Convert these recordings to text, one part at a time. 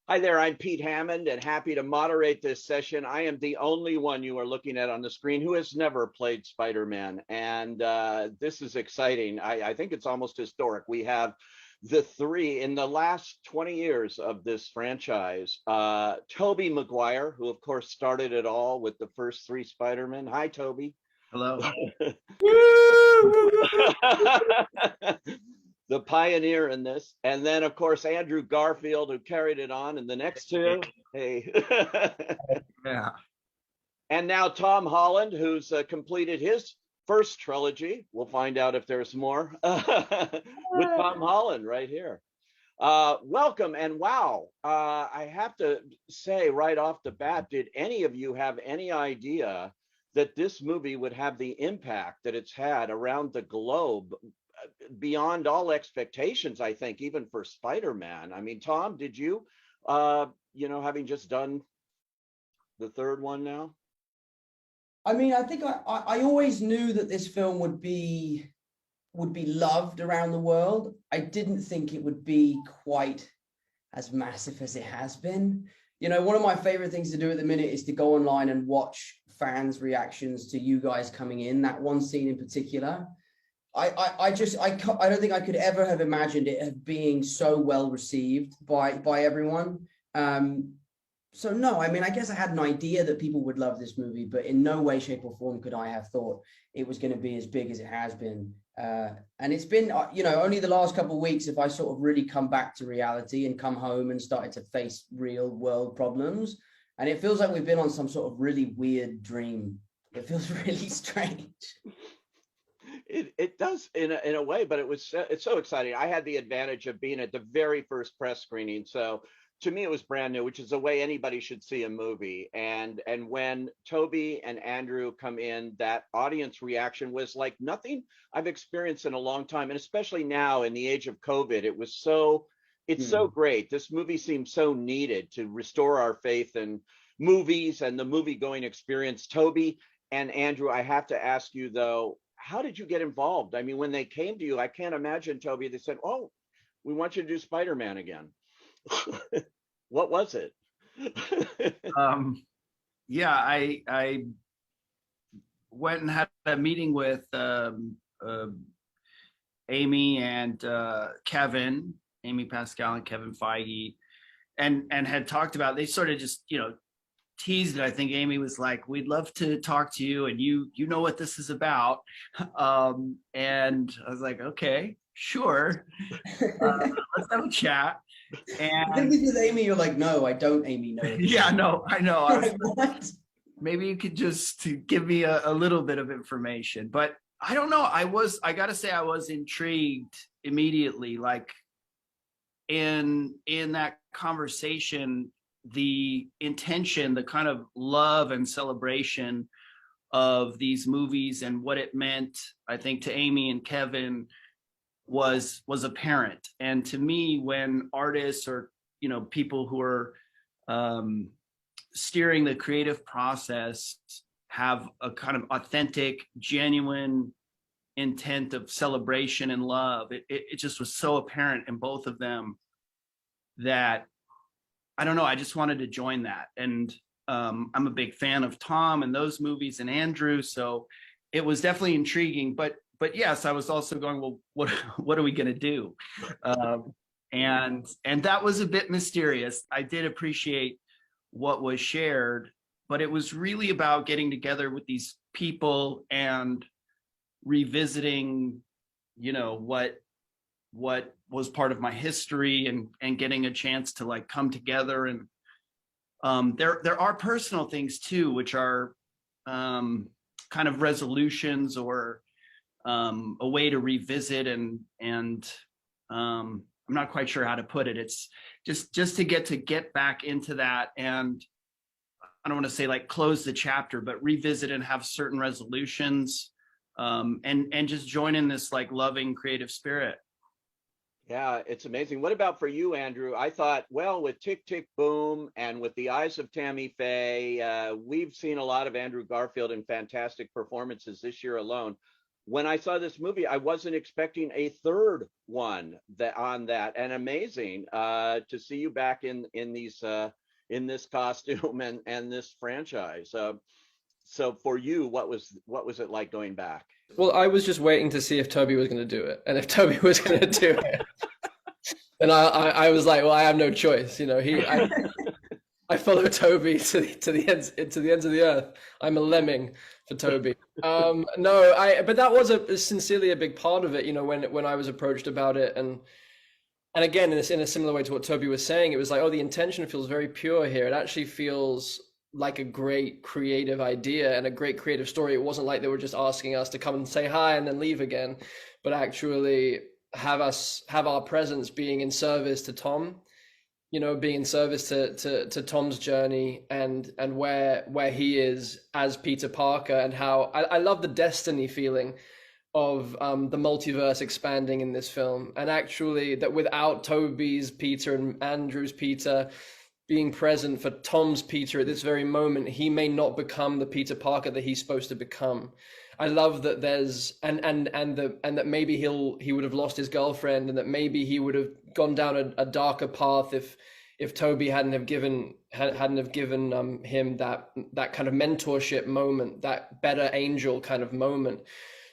Hi there, I'm Pete Hammond and happy to moderate this session. I am the only one you are looking at on the screen who has never played Spider-Man. And this is exciting. I think it's almost historic. We have the three in the last 20 years of this franchise. Tobey Maguire, who of course started it all with the first three Spider-Men. Hi, Tobey. Hello. The pioneer in this. And then, of course, Andrew Garfield, who carried it on in the next two. Hey. Yeah. And now Tom Holland, who's completed his first trilogy. We'll find out if there's more with Tom Holland right here. Welcome and wow. I have to say right off the bat, did any of you have any idea that this movie would have the impact that it's had around the globe beyond all expectations, I think, even for Spider-Man? I mean, Tom, did you, having just done the third one now? I mean, I think I always knew that this film would be loved around the world. I didn't think it would be quite as massive as it has been. You know, one of my favorite things to do at the minute is to go online and watch fans' reactions to you guys coming in. That one scene in particular, I don't think I could ever have imagined it being so well received by everyone. So no, I mean, I guess I had an idea that people would love this movie, but in no way, shape, or form could I have thought it was going to be as big as it has been. And it's been, only the last couple of weeks if I sort of really come back to reality and come home and started to face real world problems. And it feels like we've been on some sort of really weird dream. It feels really strange. It does in a way, but it's so exciting. I had the advantage of being at the very first press screening, so to me it was brand new, which is the way anybody should see a movie. And when Tobey and Andrew come in, that audience reaction was like nothing I've experienced in a long time, and especially now in the age of COVID, it's so great. This movie seems so needed to restore our faith in movies and the movie going experience. Tobey and Andrew, I have to ask you though, how did you get involved? I mean, when they came to you, I can't imagine, Tobey, they said, "Oh, we want you to do Spider-Man again." What was it? Yeah, I went and had a meeting with Amy and Kevin, Amy Pascal and Kevin Feige, and had talked about, they sort of just, teased it. I think Amy was like, "We'd love to talk to you, and you know what this is about." And I was like, "Okay, sure, let's have a chat." And I think this is Amy. You're like, "No, I don't, Amy. No." Yeah, no, I know. I was What? Maybe you could just give me a little bit of information, but I don't know. I gotta say, I was intrigued immediately. Like in that conversation, the intention, the kind of love and celebration of these movies and what it meant, I think, to Amy and Kevin was apparent. And to me, when artists or people who are steering the creative process have a kind of authentic, genuine intent of celebration and love, it just was so apparent in both of them that, I don't know, I just wanted to join that. And I'm a big fan of Tom and those movies and Andrew, so it was definitely intriguing. But yes, I was also going, well, what are we going to do? And that was a bit mysterious. I did appreciate what was shared, but it was really about getting together with these people and revisiting, what was part of my history, and getting a chance to like come together. And there are personal things too, which are kind of resolutions or a way to revisit, and I'm not quite sure how to put it. It's just to get back into that, and I don't want to say like close the chapter, but revisit and have certain resolutions, and just join in this like loving creative spirit. Yeah, it's amazing. What about for you, Andrew? I thought, well, with Tick, Tick, Boom and with the eyes of Tammy Faye, we've seen a lot of Andrew Garfield in fantastic performances this year alone. when I saw this movie, I wasn't expecting a third one on that, and amazing to see you back in these in this costume and this franchise. So for you, what was it like going back? Well, I was just waiting to see if Tobey was going to do it, and if Tobey was going to do it, then I was like, well, I have no choice. You know, I follow Tobey to the ends of the earth. I'm a lemming for Tobey. No, but that was sincerely a big part of it. You know, when I was approached about it, and again, in a similar way to what Tobey was saying, it was like, oh, the intention feels very pure here. It actually feels like a great creative idea and a great creative story. It wasn't like they were just asking us to come and say hi and then leave again, but actually have our presence being in service to Tom, you know, being in service to Tom's journey and where he is as Peter Parker, and how I love the destiny feeling of the multiverse expanding in this film, and actually that without Tobey's Peter and Andrew's Peter being present for Tom's Peter at this very moment, he may not become the Peter Parker that he's supposed to become. I love that there's and that maybe he would have lost his girlfriend, and that maybe he would have gone down a darker path if Tobey hadn't have given him that kind of mentorship moment, that better angel kind of moment.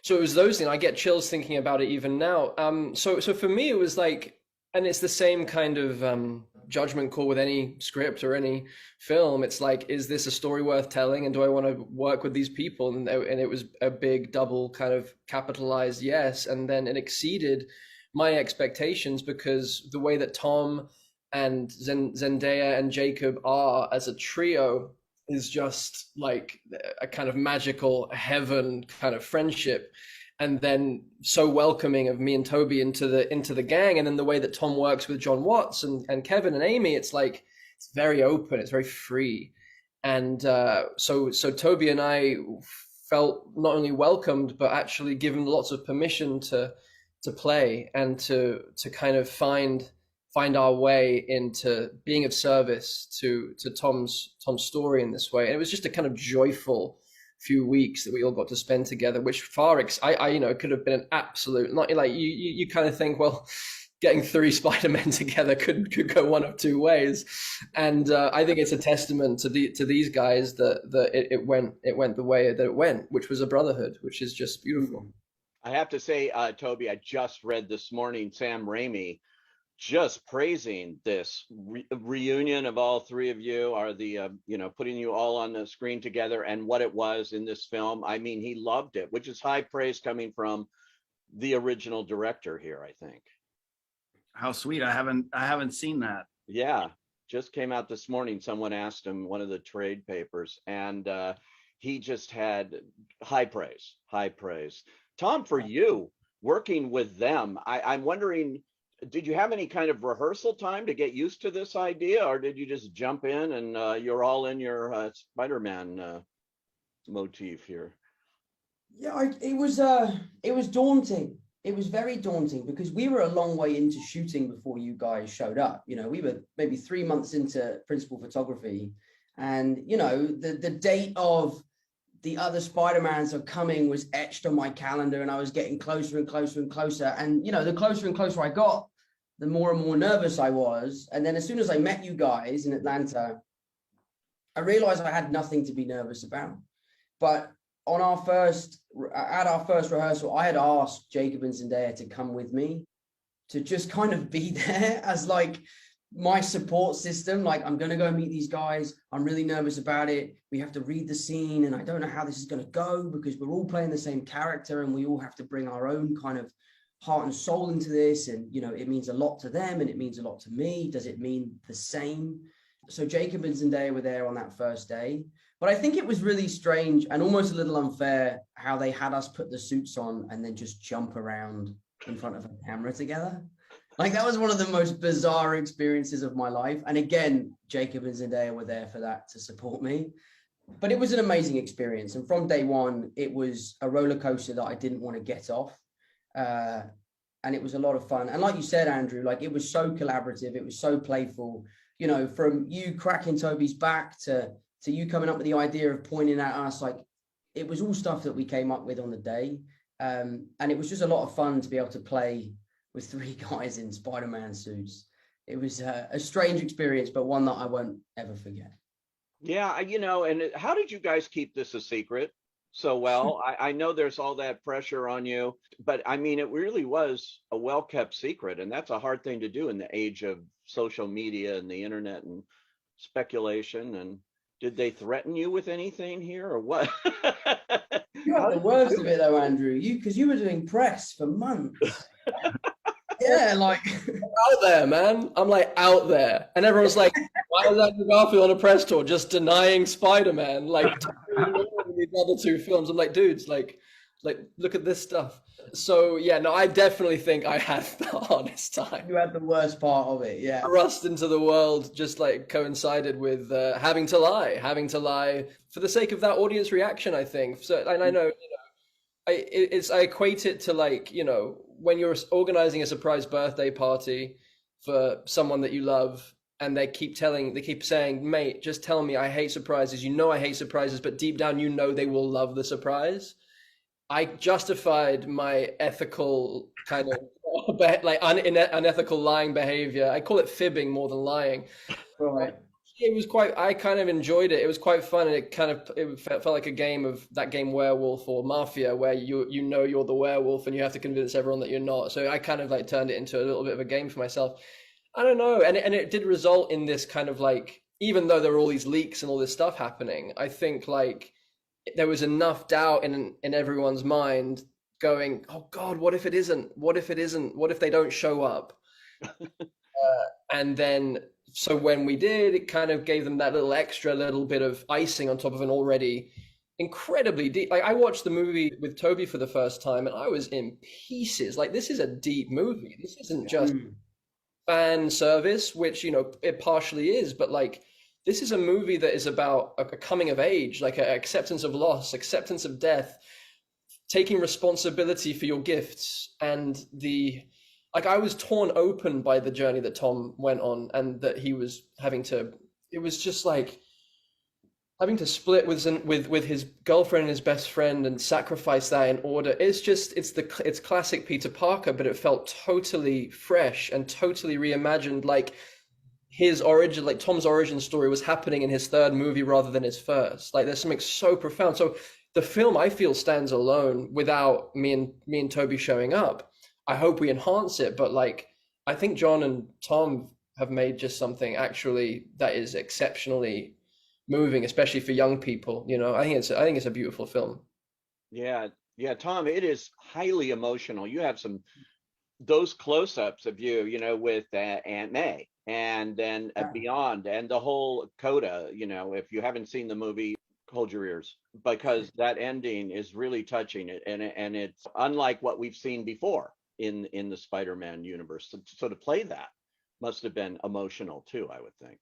So it was those things. I get chills thinking about it even now. So for me it was like, and it's the same kind of judgment call with any script or any film. It's like, is this a story worth telling, and do I want to work with these people? And it was a big double kind of capitalized yes, and then it exceeded my expectations, because the way that Tom and Zendaya and Jacob are as a trio is just like a kind of magical heaven kind of friendship, and then so welcoming of me and Tobey into the gang. And then the way that Tom works with John Watts and Kevin and Amy, it's like, it's very open, it's very free. And so Tobey and I felt not only welcomed, but actually given lots of permission to play and to kind of find our way into being of service to Tom's story in this way. And it was just a kind of joyful few weeks that we all got to spend together, which it could have been an absolute, not like you kind of think, well, getting 3 Spider-Men together could go one of 2 ways. And I think it's a testament to these guys that it went the way that it went, which was a brotherhood, which is just beautiful. I have to say, Tobey, I just read this morning Sam Raimi just praising this reunion of all 3 of you, are the putting you all on the screen together, and what it was in this film. I mean, he loved it, which is high praise coming from the original director here, I think. How sweet. I haven't seen that. Yeah, just came out this morning. Someone asked him, one of the trade papers, and he just had high praise. Tom, for you working with them, I'm wondering, did you have any kind of rehearsal time to get used to this idea, or did you just jump in and you're all in your Spider-Man motif here? Yeah, it was daunting. It was very daunting, because we were a long way into shooting before you guys showed up. You know, we were maybe 3 months into principal photography, and you know, the date of the other Spider-Mans are coming was etched on my calendar, and I was getting closer and closer and closer. And, you know, the closer and closer I got, the more and more nervous I was. And then as soon as I met you guys in Atlanta, I realized I had nothing to be nervous about. But at our first rehearsal, I had asked Jacob and Zendaya to come with me, to just kind of be there as like my support system. Like, I'm going to go meet these guys. I'm really nervous about it. We have to read the scene, and I don't know how this is going to go, because we're all playing the same character, and we all have to bring our own kind of heart and soul into this. And, you know, it means a lot to them and it means a lot to me. Does it mean the same? So Jacob and Zendaya were there on that first day. But I think it was really strange and almost a little unfair how they had us put the suits on and then just jump around in front of a camera together. Like, that was one of the most bizarre experiences of my life. And again, Jacob and Zendaya were there for that, to support me. But it was an amazing experience. And from day one, it was a roller coaster that I didn't want to get off. And it was a lot of fun. And like you said, Andrew, like, it was so collaborative. It was so playful, you know, from you cracking Tobey's back to you coming up with the idea of pointing at us. Like, it was all stuff that we came up with on the day. And it was just a lot of fun to be able to play with three guys in Spider-Man suits. It was a strange experience, but one that I won't ever forget. Yeah, and how did you guys keep this a secret so well? I know there's all that pressure on you, but I mean, it really was a well-kept secret, and that's a hard thing to do in the age of social media and the internet and speculation. And did they threaten you with anything here or what? You had the worst of it though, Andrew. Because you were doing press for months. Yeah, like Out there, man. I'm like out there, and everyone's like, "Why is Andrew Garfield on a press tour just denying Spider-Man? Like these other two films." I'm like, dudes, like look at this stuff. So yeah, no, I definitely think I had the hardest time. you had the worst part of it. Yeah. Thrust into the world just like coincided with having to lie for the sake of that audience reaction, I think. So, and I know, I equate it to like, when you're organizing a surprise birthday party for someone that you love, and they keep saying, mate, just tell me I hate surprises. I hate surprises, but deep down, they will love the surprise. I justified my ethical kind of like unethical lying behavior. I call it fibbing more than lying. Right. I kind of enjoyed it. It was quite fun, and it felt like a game of that game Werewolf or Mafia, where you're the werewolf and you have to convince everyone that you're not. So I kind of like turned it into a little bit of a game for myself. I don't know, and it did result in this kind of like, even though there were all these leaks and all this stuff happening, I think like there was enough doubt in everyone's mind going, oh God, what if it isn't? What if it isn't? What if they don't show up? And then, so when we did, it kind of gave them that little bit of icing on top of an already incredibly deep. Like I watched the movie with Tobey for the first time, and I was in pieces. Like this is a deep movie. This isn't just fan service, which it partially is, but like this is a movie that is about a coming of age, like an acceptance of loss, acceptance of death, taking responsibility for your gifts, and I was torn open by the journey that Tom went on, and that he was it was just like having to split with his girlfriend and his best friend and sacrifice that in order. It's classic Peter Parker, but it felt totally fresh and totally reimagined. Like his origin, like Tom's origin story was happening in his third movie rather than his first. Like there's something so profound. So the film, I feel, stands alone without me and Tobey showing up. I hope we enhance it, but like I think John and Tom have made just something actually that is exceptionally moving, especially for young people. I think it's a beautiful film. Yeah, Tom, it is highly emotional. You have those close-ups of you, with Aunt May, and then beyond, and the whole coda. If you haven't seen the movie, hold your ears, because that ending is really touching, and it's unlike what we've seen before in the Spider-Man universe. So to play that must have been emotional too, I would think.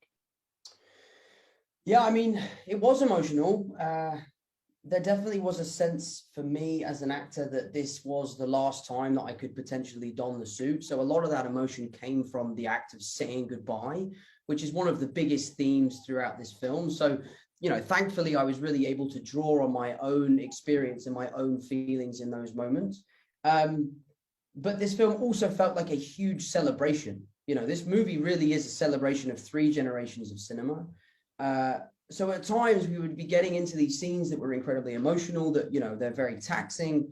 Yeah, I mean, it was emotional. There definitely was a sense for me as an actor that this was the last time that I could potentially don the suit. So a lot of that emotion came from the act of saying goodbye, which is one of the biggest themes throughout this film. So, thankfully, I was really able to draw on my own experience and my own feelings in those moments. But this film also felt like a huge celebration. This movie really is a celebration of 3 generations of cinema. So at times we would be getting into these scenes that were incredibly emotional, that, they're very taxing.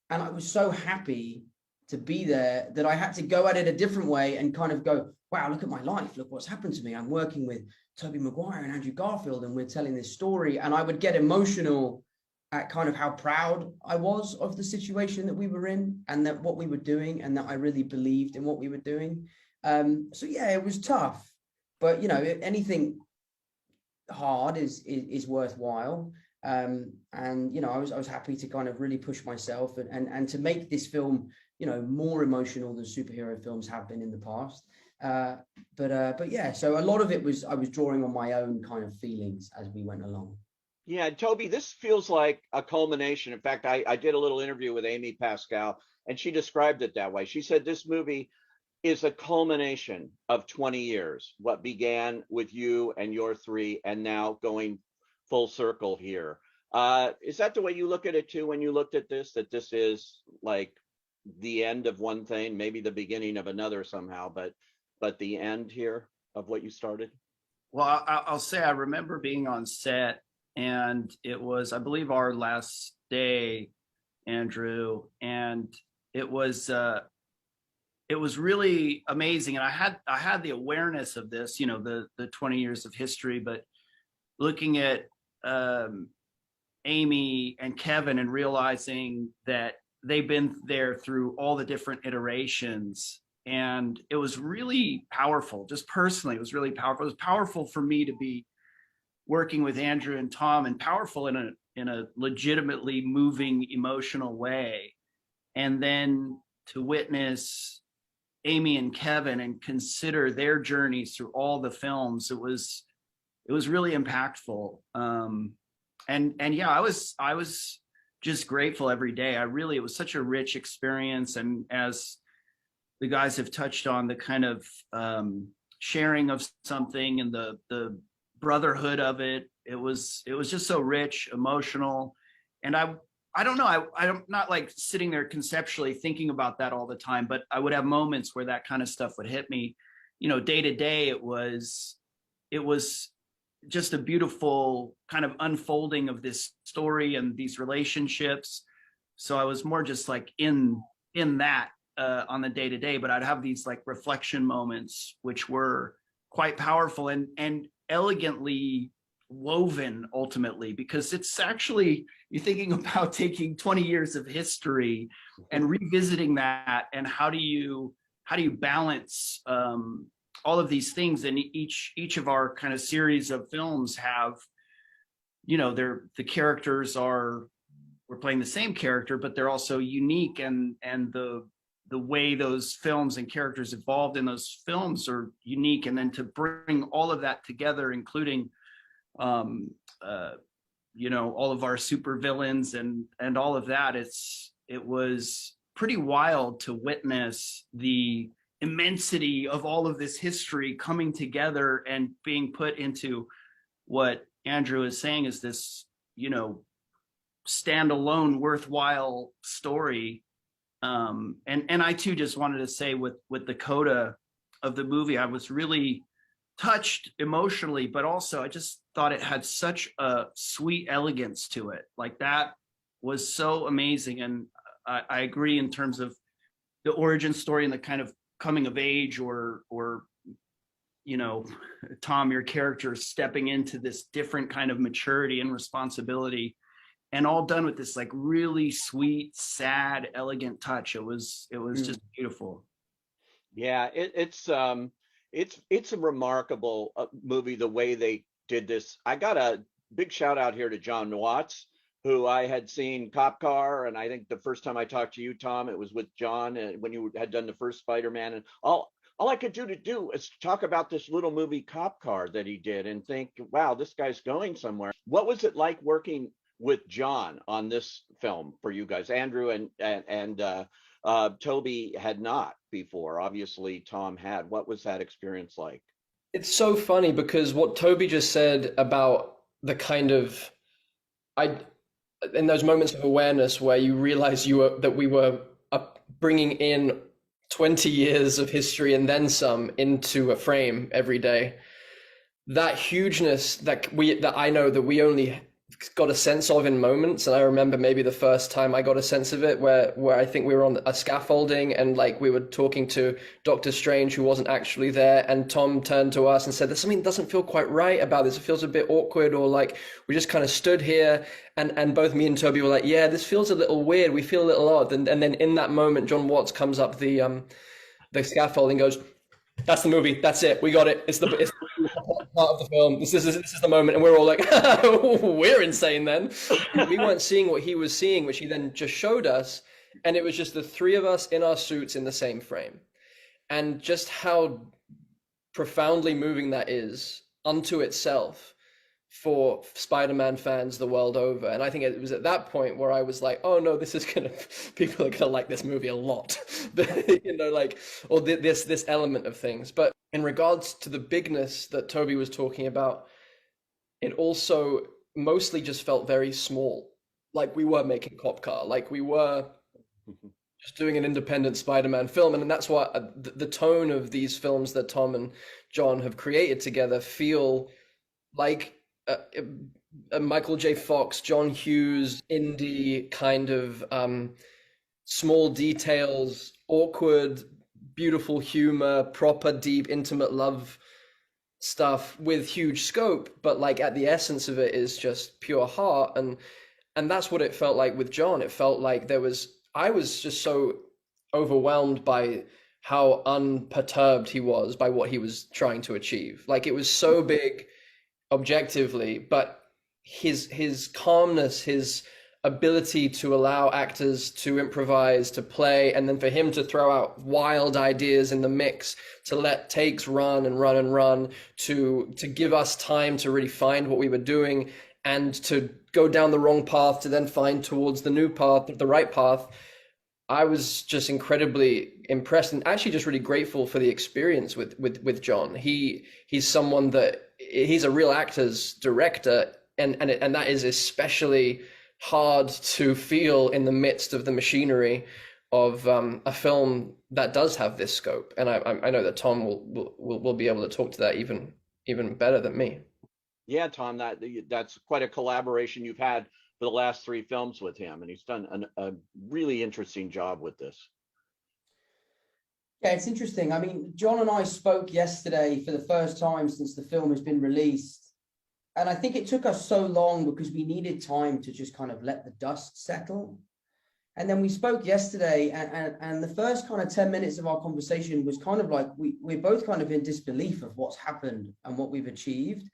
And I was so happy to be there that I had to go at it a different way and kind of go, wow, look at my life. Look what's happened to me. I'm working with Tobey Maguire and Andrew Garfield, and we're telling this story. And I would get emotional at kind of how proud I was of the situation that we were in, and that what we were doing, and that I really believed in what we were doing. So yeah, it was tough, but anything hard is worthwhile. And I was happy to kind of really push myself and to make this film more emotional than superhero films have been in the past. But yeah, so a lot of it was I was drawing on my own kind of feelings as we went along. Yeah, Tobey, this feels like a culmination. In fact, I did a little interview with Amy Pascal, and she described it that way. She said this movie is a culmination of 20 years, what began with you and your 3, and now going full circle here. Is that the way you look at it too when you looked at this, that this is like the end of one thing, maybe the beginning of another somehow, but the end here of what you started? Well, I'll say I remember being on set, and it was, I believe, our last day, Andrew, and it was really amazing. And I had the awareness of this, you know, the 20 years of history, but looking at Amy and Kevin and realizing that they've been there through all the different iterations. And it was really powerful, just personally, it was really powerful. It was powerful for me to be working with Andrew and Tom, and powerful in a legitimately moving, emotional way. And then to witness Amy and Kevin and consider their journeys through all the films, it was really impactful. And yeah, I was just grateful every day. It was such a rich experience. And as the guys have touched on, the kind of sharing of something and the brotherhood of it, it was just so rich, emotional. And I don't know, I'm not like sitting there conceptually thinking about that all the time, but I would have moments where that kind of stuff would hit me. You know, day to day, it was just a beautiful kind of unfolding of this story and these relationships. So I was more just like in that on the day to day, but I'd have these like reflection moments, which were quite powerful and elegantly woven ultimately, because it's actually, you're thinking about taking 20 years of history and revisiting that, and how do you balance all of these things. And each of our kind of series of films have, you know, the characters we're playing the same character, but they're also unique, and the way those films and characters evolved in those films are unique. And then to bring all of that together, including you know, all of our super villains and all of that, it was pretty wild to witness the immensity of all of this history coming together and being put into what Andrew is saying is this, you know, standalone worthwhile story. And I too just wanted to say with the coda of the movie, I was really touched emotionally, but also I just thought it had such a sweet elegance to it. Like, that was so amazing. And I agree in terms of the origin story and the kind of coming of age, or you know, Tom, your character stepping into this different kind of maturity and responsibility, and all done with this like really sweet, sad, elegant touch. It was just beautiful. Yeah, it's a remarkable movie, the way they did this. I got a big shout out here to John Watts, who I had seen Cop Car, and I think the first time I talked to you, Tom, it was with John, and when you had done the first Spider-Man, and all I could do is talk about this little movie Cop Car that he did, and think, wow, this guy's going somewhere. What was it like working with John on this film for you guys? Andrew and Tobey had not before. Obviously, Tom had. What was that experience like? It's so funny because what Tobey just said about the kind of, in those moments of awareness where you realize that we were bringing in 20 years of history and then some into a frame every day. That hugeness that I know that we only got a sense of in moments. And I remember maybe the first time I got a sense of it where I think we were on a scaffolding and like we were talking to Doctor Strange, who wasn't actually there, and Tom turned to us and said, there's something that doesn't feel quite right about this. It feels a bit awkward, or like we just kind of stood here and both me and Tobey were like, yeah, this feels a little weird. We feel a little odd. And then in that moment, John Watts comes up the scaffolding, goes, that's the movie. That's it. We got it. It's the part of the film. This is the moment. And we're all like, we're insane then. We weren't seeing what he was seeing, which he then just showed us. And it was just the three of us in our suits in the same frame. And just how profoundly moving that is unto itself for Spider-Man fans the world over. And I think it was at that point where I was like, oh no, people are gonna like this movie a lot. You know, like, or this element of things. But in regards to the bigness that Tobey was talking about, it also mostly just felt very small, like we were making Cop Car, like we were just doing an independent Spider-Man film. And that's why the tone of these films that Tom and John have created together feel like a Michael J. Fox, John Hughes, indie kind of small details, awkward, beautiful humor, proper, deep, intimate love stuff with huge scope, but like at the essence of it is just pure heart. And that's what it felt like with John. It felt like I was just so overwhelmed by how unperturbed he was by what he was trying to achieve. Like it was so big objectively, but his calmness, his ability to allow actors to improvise, to play, and then for him to throw out wild ideas in the mix, to let takes run and run and run, to give us time to really find what we were doing, and to go down the wrong path to then find towards the new path, the right path. I was just incredibly impressed and actually just really grateful for the experience with John. He's someone that he's a real actor's director, and that is especially hard to feel in the midst of the machinery of a film that does have this scope. And I know that Tom will be able to talk to that even better than me. Yeah, Tom, that's quite a collaboration you've had for the last 3 films with him, and he's done a really interesting job with this. Yeah, it's interesting. I mean, John and I spoke yesterday for the first time since the film has been released. And I think it took us so long because we needed time to just kind of let the dust settle. And then we spoke yesterday, and the first kind of 10 minutes of our conversation was kind of like we're both kind of in disbelief of what's happened and what we've achieved.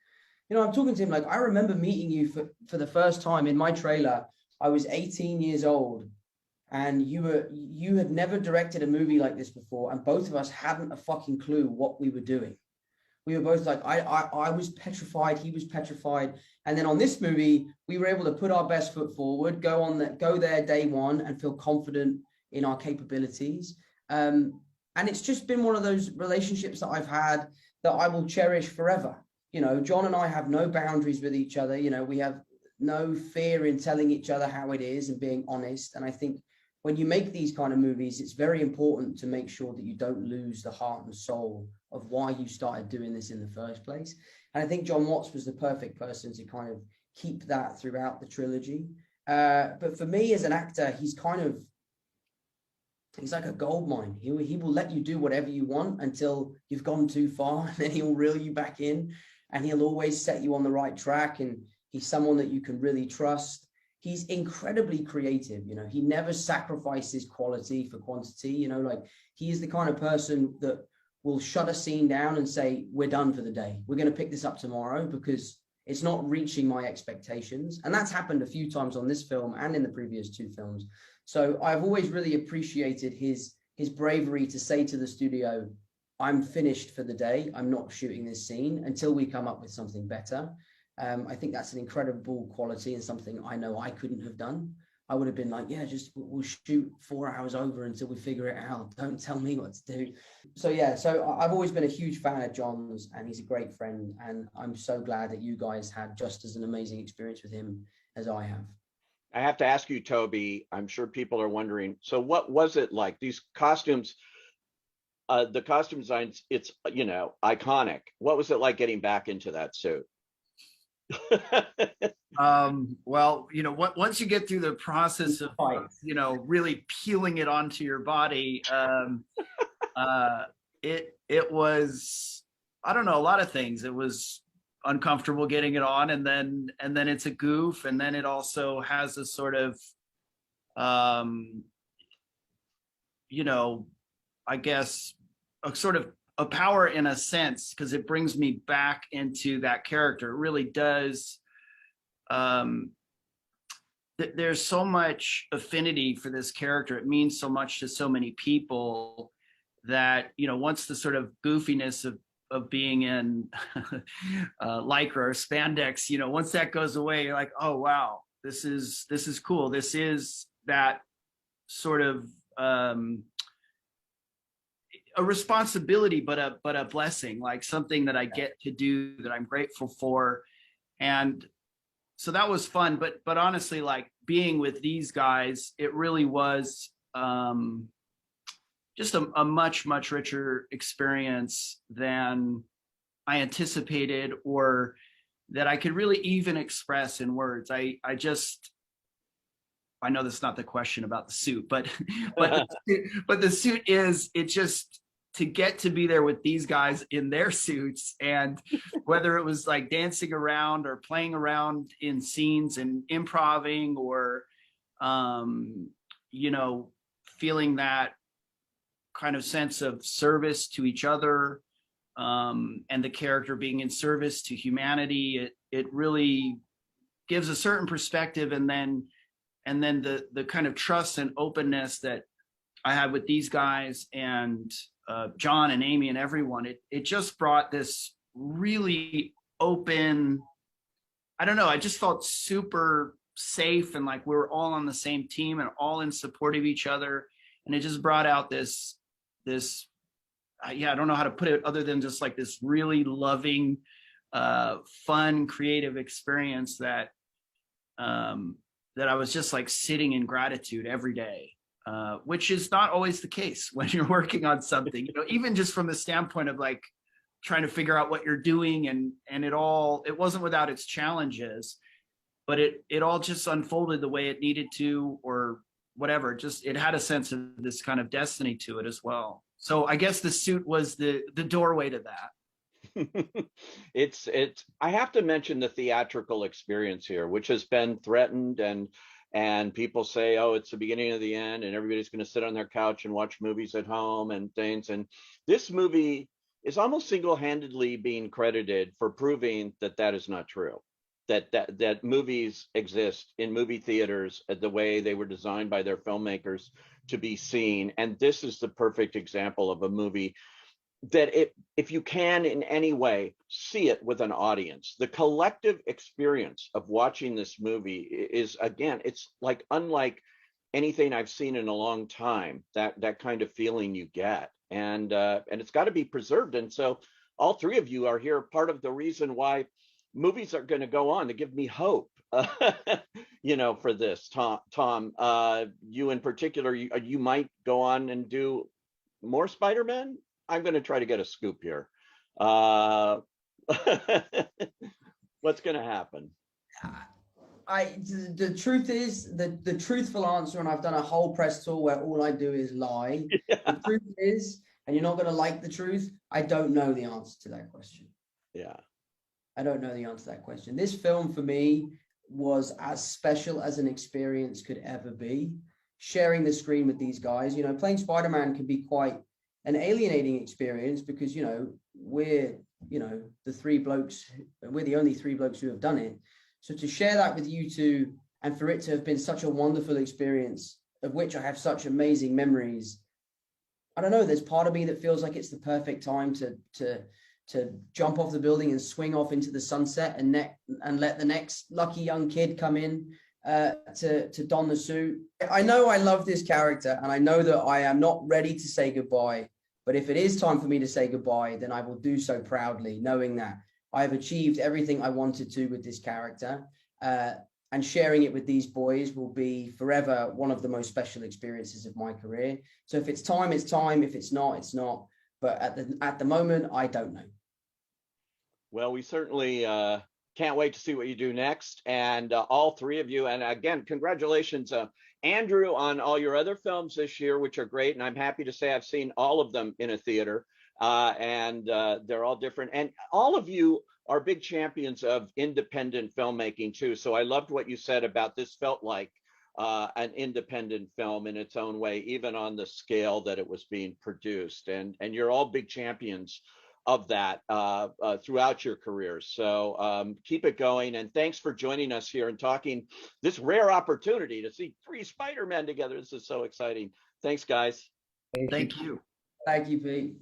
You know, I'm talking to him like, I remember meeting you for the first time in my trailer. I was 18 years old, and you had never directed a movie like this before, and both of us hadn't a fucking clue what we were doing. We were both like, I was petrified, he was petrified. And then on this movie, we were able to put our best foot forward, go there day one and feel confident in our capabilities. And it's just been one of those relationships that I've had that I will cherish forever. You know, John and I have no boundaries with each other. You know, we have no fear in telling each other how it is and being honest. And I think when you make these kind of movies, it's very important to make sure that you don't lose the heart and soul of why you started doing this in the first place. And I think John Watts was the perfect person to kind of keep that throughout the trilogy. But for me as an actor, he's like a gold mine. He will let you do whatever you want until you've gone too far, and then he'll reel you back in, and he'll always set you on the right track. And he's someone that you can really trust. He's incredibly creative. You know, he never sacrifices quality for quantity. You know, like he is the kind of person that will shut a scene down and say, we're done for the day. We're going to pick this up tomorrow because it's not reaching my expectations. And that's happened a few times on this film and in the previous 2 films. So I've always really appreciated his bravery to say to the studio, I'm finished for the day. I'm not shooting this scene until we come up with something better. I think that's an incredible quality and something I know I couldn't have done. I would have been like, yeah, just we'll shoot 4 hours over until we figure it out. Don't tell me what to do. So yeah, so I've always been a huge fan of John's, and he's a great friend. And I'm so glad that you guys had just as an amazing experience with him as I have. I have to ask you, Tobey, I'm sure people are wondering, so what was it like? These costumes, the costume designs, it's, you know, iconic. What was it like getting back into that suit? Well, you know, once you get through the process of, you know, really peeling it onto your body, it was, I don't know, a lot of things. It was uncomfortable getting it on, and then it's a goof, and then it also has a sort of, you know, I guess a sort of a power in a sense, because it brings me back into that character. It really does. There's so much affinity for this character. It means so much to so many people that, you know, once the sort of goofiness of being in lycra or spandex, you know, once that goes away, you're like, oh wow, this is cool. This is that sort of a responsibility, but a blessing, like something that I get to do that I'm grateful for. And so that was fun, but honestly, like being with these guys, it really was just a much richer experience than I anticipated, or that I could really even express in words. I know that's not the question about the suit, but the suit is, it just, to get to be there with these guys in their suits, and whether it was like dancing around or playing around in scenes and improving, or you know, feeling that kind of sense of service to each other, and the character being in service to humanity, it really gives a certain perspective. And then the kind of trust and openness that I had with these guys, and John and Amy and everyone, it just brought this really open, I don't know, I just felt super safe, and like we were all on the same team and all in support of each other. And it just brought out this yeah, I don't know how to put it other than just like this really loving, fun, creative experience that I was just like sitting in gratitude every day, which is not always the case when you're working on something, you know, even just from the standpoint of like trying to figure out what you're doing, and it wasn't without its challenges, but it all just unfolded the way it needed to, or whatever. Just, it had a sense of this kind of destiny to it as well. So I guess the suit was the doorway to that. It's I have to mention the theatrical experience here, which has been threatened, and people say, oh, it's the beginning of the end and everybody's going to sit on their couch and watch movies at home and things. And this movie is almost single-handedly being credited for proving that that is not true. That movies exist in movie theaters the way they were designed by their filmmakers to be seen. And this is the perfect example of a movie that if you can in any way see it with an audience, the collective experience of watching this movie is, again, it's like unlike anything I've seen in a long time, that kind of feeling you get. And it's got to be preserved. And so all three of you are here, part of the reason why movies are going to go on, to give me hope, you know, for this. Tom, you in particular, you might go on and do more Spider-Man. I'm going to try to get a scoop here. What's going to happen? The truth is, the truthful answer, and I've done a whole press tour where all I do is lie. Yeah. The truth is, and you're not going to like the truth, I don't know the answer to that question. Yeah. I don't know the answer to that question. This film for me was as special as an experience could ever be. Sharing the screen with these guys, you know, playing Spider-Man can be quite an alienating experience because, you know, we're the only three blokes who have done it. So to share that with you two, and for it to have been such a wonderful experience, of which I have such amazing memories, I don't know, there's part of me that feels like it's the perfect time to jump off the building and swing off into the sunset and let the next lucky young kid come in to don the suit. I know I love this character, and I know that I am not ready to say goodbye, but if it is time for me to say goodbye, then I will do so proudly, knowing that I have achieved everything I wanted to with this character, and sharing it with these boys will be forever one of the most special experiences of my career. So if it's time, it's time. If it's not, it's not. But at the moment, I don't know. Well, we certainly can't wait to see what you do next. And all three of you, and again, congratulations, Andrew, on all your other films this year, which are great. And I'm happy to say I've seen all of them in a theater, and they're all different. And all of you are big champions of independent filmmaking too. So I loved what you said about this felt like an independent film in its own way, even on the scale that it was being produced. And you're all big champions of that throughout your careers. So keep it going. And thanks for joining us here and talking this rare opportunity to see three Spider-Men together. This is so exciting. Thanks, guys. Thank you. Thank you, Pete.